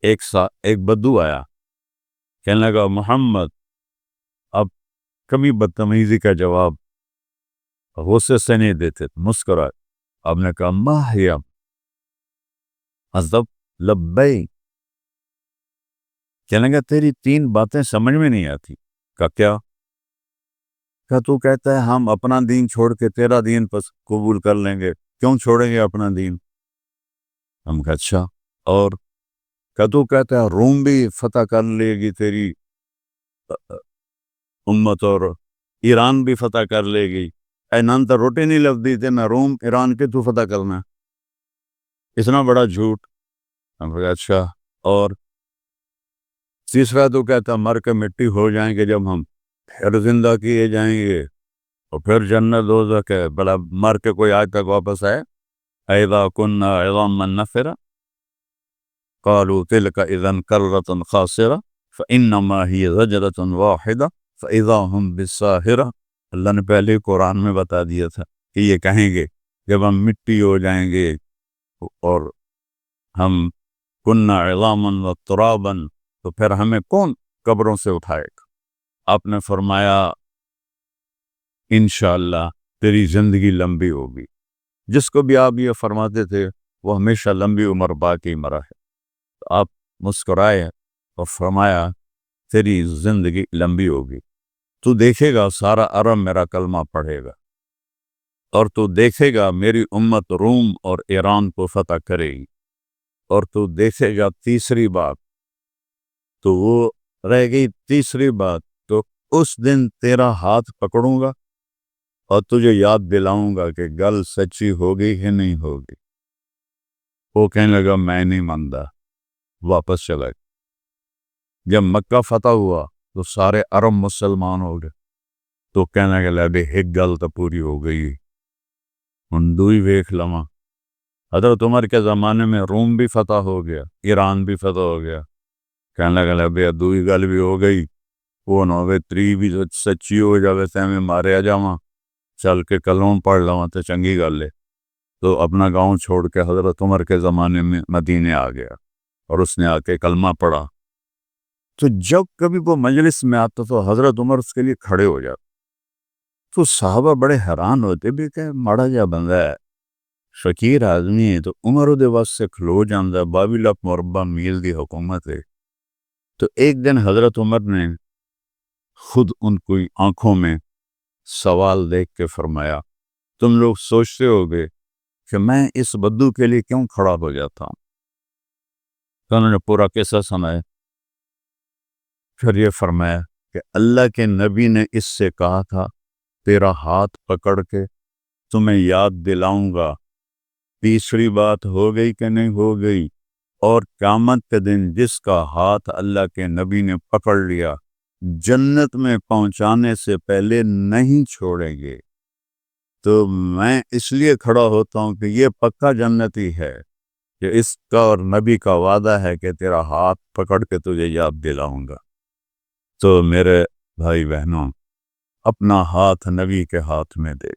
ایک بدو آیا، کہنے لگا محمد اب کبھی بدتمیزی کا جواب غصے سے نہیں دیتے، مسکرائے. آپ نے کہا ما ہی حضرت لبیک. کہنے لگا تیری 3 باتیں سمجھ میں نہیں آتی. کہا کیا؟ کہا تو کہتا ہے ہم اپنا دین چھوڑ کے تیرا دین پس قبول کر لیں گے، کیوں چھوڑیں گے اپنا دین؟ ہم کہا اچھا. اور کہا تو کہتا ہے روم بھی فتح کر لے گی تیری امت، اور ایران بھی فتح کر لے گی. اے نانتا روٹی نہیں لفدی تھے نہ روم ایران کے تو فتح کرنا، اتنا بڑا جھوٹ. ہم کہا اچھا. اور تیسرا تو کہتا مر کے مٹی ہو جائیں گے جب ہم پھر زندہ کیے جائیں گے، اور پھر جنت دوزخ ہے. بڑا مر کے کوئی آج تک واپس آئے؟ اذا كنا عظاما نخرة قالوا تلك اذا كرة خاسرة فانما هي زجرة واحدة فاذا هم بالساهرة. اللہ نے پہلے قرآن میں بتا دیا تھا کہ یہ کہیں گے جب ہم مٹی ہو جائیں گے اور ہم كنا عظاما وترابا، تو پھر ہمیں کون قبروں سے اٹھائے گا؟ آپ نے فرمایا انشاءاللہ تیری زندگی لمبی ہوگی. جس کو بھی آپ یہ فرماتے تھے وہ ہمیشہ لمبی عمر باقی مرا ہے. تو آپ مسکرائے اور فرمایا تیری زندگی لمبی ہوگی، تو دیکھے گا سارا عرب میرا کلمہ پڑھے گا، اور تو دیکھے گا میری امت روم اور ایران کو فتح کرے گی. اور تو دیکھے گا تیسری بات، تو وہ رہ گئی تیسری بات، تو اس دن تیرا ہاتھ پکڑوں گا اور تجھے یاد دلاؤں گا کہ گل سچی ہوگی ہی نہیں ہوگی. وہ کہنے لگا میں نہیں مانتا، واپس چلا گیا. جب مکہ فتح ہوا تو سارے عرب مسلمان ہو گئے. تو کہنے لگا لے ایک گل تو پوری ہو گئی، ہندوئی ویکھ لواں. حضرت عمر کے زمانے میں روم بھی فتح ہو گیا، ایران بھی فتح ہو گیا. کہنے لگا لے دوئی گل بھی ہو گئی، وہ نہ ہوئے تری بھی سچی ہو جاوے تے میں ماریا جاواں، چل کے کلمہ پڑھ لواں تو چنگی گل ہے. تو اپنا گاؤں چھوڑ کے حضرت عمر کے زمانے میں مدینے آ گیا اور اس نے آ کے کلمہ پڑھا. تو جب کبھی وہ مجلس میں آتا تو حضرت عمر اس کے لیے کھڑے ہو جاتے. تو صحابہ بڑے حیران ہوتے بھی کہ ماڑا جا بندہ ہے، فقیر آدمی ہے، تو عمر دے واسطے سے کھلو جاندہ 22 لاکھ مربع میل دی حکومت ہے. تو ایک دن حضرت عمر نے خود ان کی آنکھوں میں سوال دیکھ کے فرمایا تم لوگ سوچتے ہوگے کہ میں اس بدو کے لیے کیوں کھڑا ہو جاتا ہوں؟ تو انہوں نے پورا قصہ سنایا. پھر یہ فرمایا کہ اللہ کے نبی نے اس سے کہا تھا تیرا ہاتھ پکڑ کے تمہیں یاد دلاؤں گا. تیسری بات ہو گئی کہ نہیں ہو گئی؟ اور قیامت کے دن جس کا ہاتھ اللہ کے نبی نے پکڑ لیا جنت میں پہنچانے سے پہلے نہیں چھوڑیں گے. تو میں اس لیے کھڑا ہوتا ہوں کہ یہ پکا جنتی ہے کہ اس کا اور نبی کا وعدہ ہے کہ تیرا ہاتھ پکڑ کے تجھے یاد دلاؤں گا. تو میرے بھائی بہنوں، اپنا ہاتھ نبی کے ہاتھ میں دے.